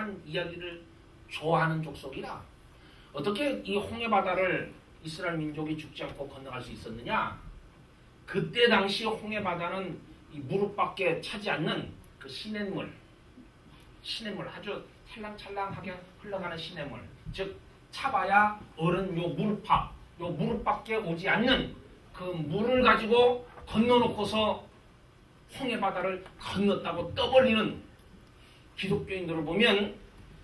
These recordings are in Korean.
이러한 이야기를 좋아하는 족속이라 어떻게 이 홍해바다를 이스라엘 민족이 죽지 않고 건너갈 수 있었느냐? 그때 당시 홍해바다는 이 무릎밖에 차지 않는 그 시냇물 아주 찰랑찰랑하게 흘러가는 시냇물, 즉 차봐야 어른 요 무릎밖에 오지 않는 그 물을 가지고 건너놓고서 홍해바다를 건넜다고 떠벌리는 기독교인들을 보면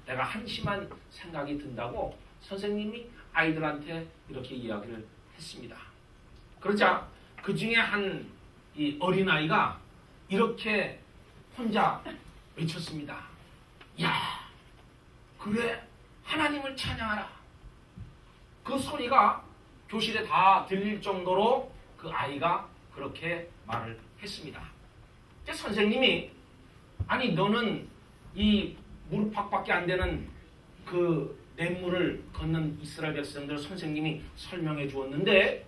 내가 한심한 생각이 든다고 선생님이 아이들한테 이렇게 이야기를 했습니다. 그러자 그 중에 한 이 어린아이가 이렇게 혼자 외쳤습니다. 야, 그래, 하나님을 찬양하라. 그 소리가 교실에 다 들릴 정도로 그 아이가 그렇게 말을 했습니다. 선생님이 아니 너는 이 무릎팍밖에 안 되는 그 냇물을 걷는 이스라엘 백성들 선생님이 설명해 주었는데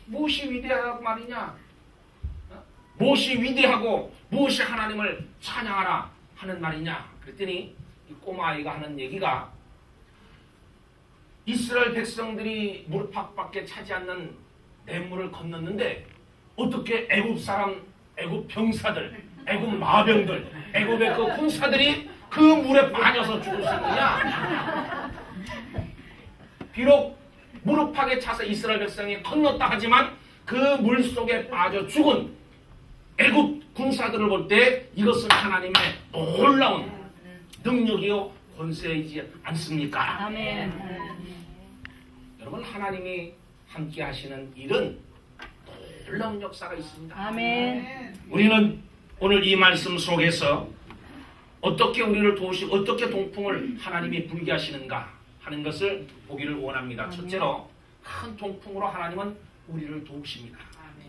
무엇이 위대하고 말이냐? 무엇이 위대하고 무엇이 하나님을 찬양하라 하는 말이냐? 그랬더니 이 꼬마아이가 하는 얘기가 이스라엘 백성들이 무릎팍밖에 차지 않는 냇물을 건넜는데 어떻게 애굽 사람, 애굽 병사들, 애굽 마병들, 애굽의 그 군사들이 그 물에 빠져서 죽을 수 있느냐? 비록 무릎팍에 차서 이스라엘 백성이 건넜다 하지만 그 물 속에 빠져 죽은 애굽 군사들을 볼 때 이것은 하나님의 놀라운 능력이요 권세이지 않습니까? 아멘. 여러분, 하나님이 함께 하시는 일은 놀라운 역사가 있습니다. 아멘. 우리는 오늘 이 말씀 속에서 어떻게 우리를 도우시고 어떻게 동풍을 하나님이 불게 하시는가 하는 것을 보기를 원합니다. 첫째로 큰 동풍으로 하나님은 우리를 도우십니다.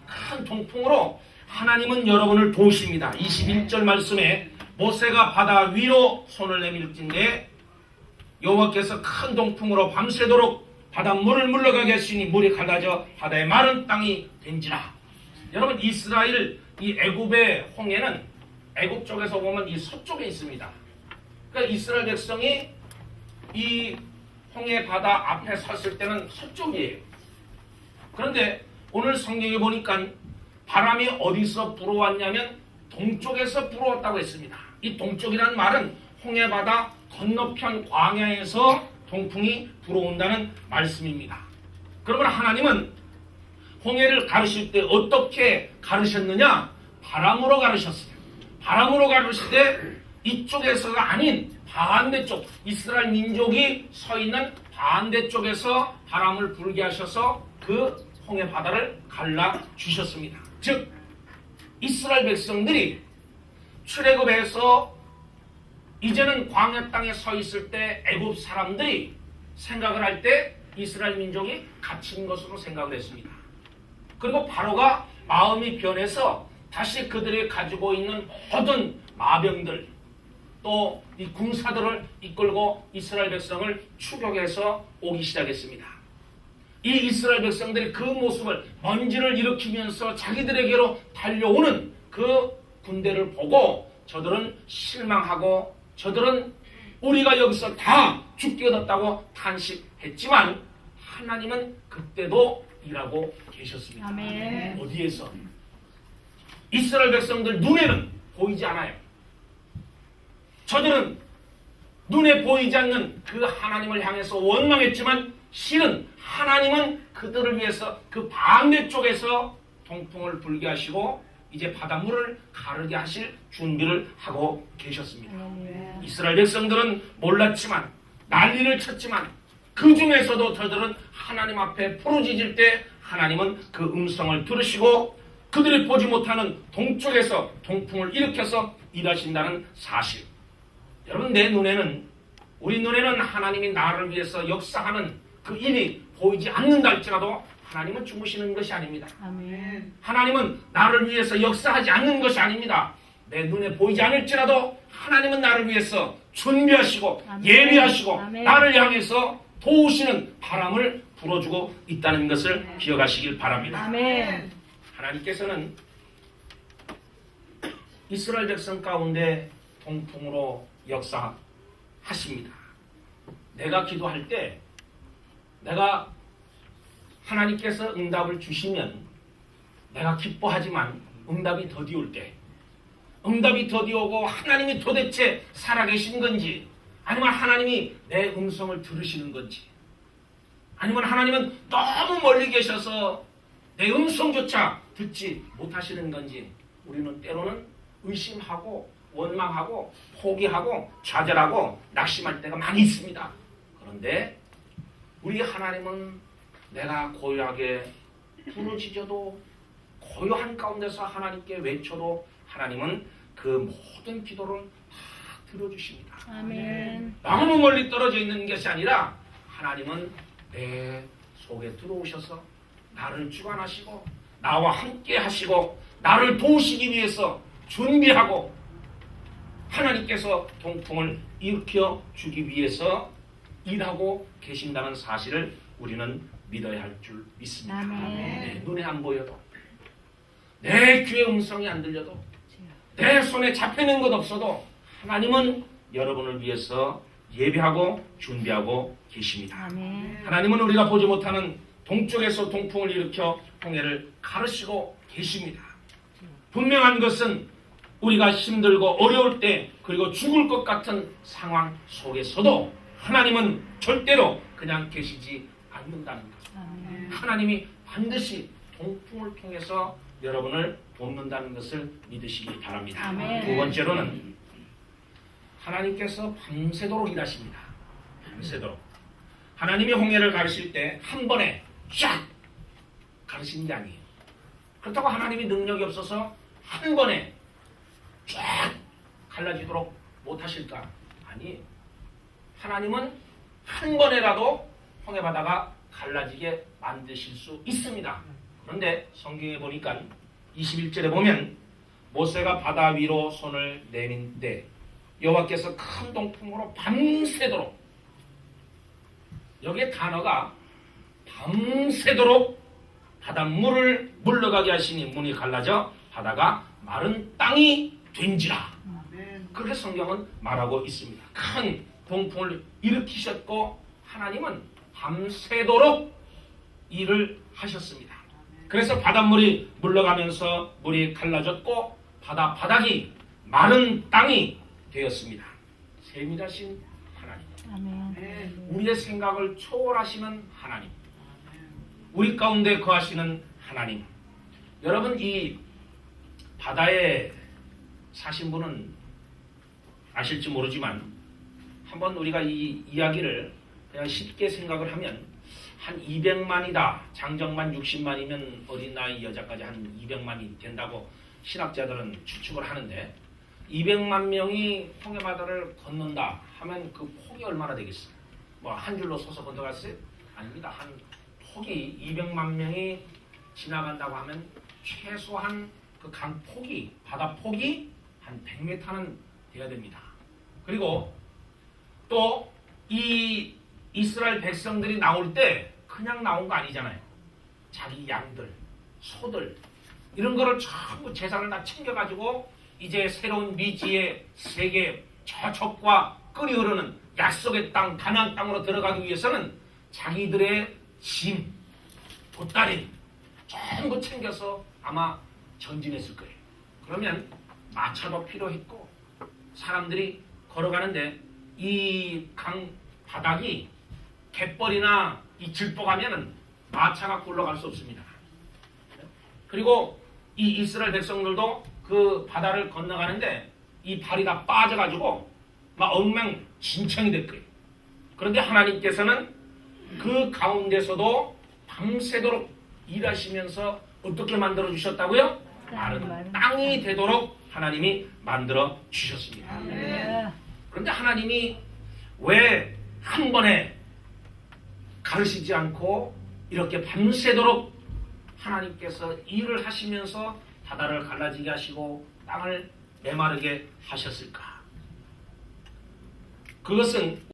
큰 동풍으로 하나님은 여러분을 도우십니다. 21절 말씀에 모세가 바다 위로 손을 내밀진데 여호와께서 큰 동풍으로 밤새도록 바닷물을 물러가게 하시니 물이 갈라져 바다의 마른 땅이 된지라. 여러분, 이스라엘 이 애굽의 홍해는 애굽 쪽에서 보면 이 서쪽에 있습니다. 그러니까 이스라엘 백성이 이 홍해 바다 앞에 섰을 때는 서쪽이에요. 그런데 오늘 성경에 보니까 바람이 어디서 불어왔냐면 동쪽에서 불어왔다고 했습니다. 이 동쪽이라는 말은 홍해 바다 건너편 광야에서 동풍이 불어온다는 말씀입니다. 그러면 하나님은 홍해를 가르실 때 어떻게 가르셨느냐? 바람으로 가르셨어요. 바람으로 가르실 때 이쪽에서가 아닌 반대쪽, 이스라엘 민족이 서 있는 반대쪽에서 바람을 불게 하셔서 그 홍해 바다를 갈라주셨습니다. 즉 이스라엘 백성들이 출애굽해서 이제는 광야 땅에 서 있을 때 애굽 사람들이 생각을 할 때 이스라엘 민족이 갇힌 것으로 생각을 했습니다. 그리고 바로가 마음이 변해서 다시 그들이 가지고 있는 모든 마병들 또 이 군사들을 이끌고 이스라엘 백성을 추격해서 오기 시작했습니다. 이 이스라엘 백성들이 그 모습을 먼지를 일으키면서 자기들에게로 달려오는 그 군대를 보고 저들은 실망하고 저들은 우리가 여기서 다 죽게 얻었다고 탄식했지만 하나님은 그때도 일하고 계셨습니다. 아멘. 어디에서? 이스라엘 백성들 눈에는 보이지 않아요. 저들은 눈에 보이지 않는 그 하나님을 향해서 원망했지만 실은 하나님은 그들을 위해서 그 반대쪽에서 동풍을 불게 하시고 이제 바닷물을 가르게 하실 준비를 하고 계셨습니다. 이스라엘 백성들은 몰랐지만 난리를 쳤지만 그 중에서도 저들은 하나님 앞에 부르짖을 때 하나님은 그 음성을 들으시고 그들이 보지 못하는 동쪽에서 동풍을 일으켜서 일하신다는 사실. 여러분, 내 눈에는, 우리 눈에는 하나님이 나를 위해서 역사하는 그 일이 보이지 않는다 할지라도 하나님은 주무시는 것이 아닙니다. 아멘. 하나님은 나를 위해서 역사하지 않는 것이 아닙니다. 내 눈에 보이지 않을지라도 하나님은 나를 위해서 준비하시고 아멘. 예비하시고 아멘. 나를 향해서 도우시는 바람을 불어주고 있다는 것을 기억하시길 바랍니다. 아멘. 하나님께서는 이스라엘 백성 가운데 동풍으로 역사, 하십니다. 내가 기도할 때 내가 하나님께서 응답을 주시면 내가 기뻐하지만 응답이 더디올 때, 응답이 더디오고 하나님이 도대체 살아계신 건지, 아니면 하나님이 내 음성을 들으시는 건지, 아니면 하나님은 너무 멀리 계셔서 내 음성조차 듣지 못하시는 건지, 우리는 때로는 의심하고 원망하고 포기하고 좌절하고 낙심할 때가 많이 있습니다. 그런데 우리 하나님은 내가 고요하게 부르짖어도, 고요한 가운데서 하나님께 외쳐도 하나님은 그 모든 기도를 다 들어주십니다. 아멘. 너무 멀리 떨어져 있는 것이 아니라 하나님은 내 속에 들어오셔서 나를 주관하시고 나와 함께 하시고 나를 도우시기 위해서 준비하고 하나님께서 동풍을 일으켜 주기 위해서 일하고 계신다는 사실을 우리는 믿어야 할 줄 믿습니다. 아멘. 내 눈에 안 보여도, 내 귀에 음성이 안 들려도, 내 손에 잡히는 것 없어도 하나님은 여러분을 위해서 예배하고 준비하고 계십니다. 아멘. 하나님은 우리가 보지 못하는 동쪽에서 동풍을 일으켜 홍해를 가르시고 계십니다. 분명한 것은 우리가 힘들고 어려울 때, 그리고 죽을 것 같은 상황 속에서도 하나님은 절대로 그냥 계시지 않는다는 것. 아멘. 하나님이 반드시 동풍을 통해서 여러분을 돕는다는 것을 믿으시기 바랍니다. 아멘. 두 번째로는 하나님께서 밤새도록 일하십니다. 밤새도록. 하나님이 홍해를 가르실 때 한 번에 쫙 가르치는 게 아니에요. 그렇다고 하나님이 능력이 없어서 한 번에 쫙 갈라지도록 못하실까? 아니에요. 하나님은 한 번에라도 홍해 바다가 갈라지게 만드실 수 있습니다. 그런데 성경에 보니까 21절에 보면 모세가 바다 위로 손을 내민 때 여호와께서 큰 동풍으로 밤새도록, 여기에 단어가 밤새도록 바닷물을 물러가게 하시니 문이 갈라져 바다가 마른 땅이 된지라. 그렇게 성경은 말하고 있습니다. 큰 동풍을 일으키셨고 하나님은 밤새도록 일을 하셨습니다. 그래서 바닷물이 물러가면서 물이 갈라졌고 바다 바닥이 마른 땅이 되었습니다. 세밀하신 하나님, 아멘. 우리의 생각을 초월하시는 하나님, 우리 가운데 거하시는 하나님. 여러분, 이 바다에 사신 분은 아실지 모르지만 한번 우리가 이 이야기를 그냥 쉽게 생각을 하면 한 200만이다. 장정만 60만이면 어린 나이 여자까지 한 200만이 된다고 신학자들은 추측을 하는데, 200만 명이 홍해바다를 건넌다 하면 그 폭이 얼마나 되겠어요? 뭐 한 줄로 서서 건너갔어요? 아닙니다. 한 폭이 200만 명이 지나간다고 하면 최소한 그 강폭이, 바다 폭이 한 100m는 돼야 됩니다. 그리고 또 이 이스라엘 백성들이 나올 때 그냥 나온 거 아니잖아요. 자기 양들, 소들 이런 거를 전부 재산을 다 챙겨가지고 이제 새로운 미지의 세계 저쪽과 끓이 흐르는 약속의 땅, 가나안 땅으로 들어가기 위해서는 자기들의 짐, 보따리 전부 챙겨서 아마 전진했을 거예요. 그러면 마차도 필요했고 사람들이 걸어가는데 이 강 바닥이 갯벌이나 이 질복하면은 마차가 굴러갈 수 없습니다. 그리고 이 이스라엘 백성들도 그 바다를 건너가는데 이 발이 다 빠져가지고 막 엉망진창이 될 거예요. 그런데 하나님께서는 그 가운데서도 밤새도록 일하시면서 어떻게 만들어 주셨다고요? 마른 땅이 되도록 하나님이 만들어 주셨습니다. 그런데 하나님이 왜 한 번에 가르치지 않고 이렇게 밤새도록 하나님께서 일을 하시면서 바다를 갈라지게 하시고 땅을 메마르게 하셨을까? 그것은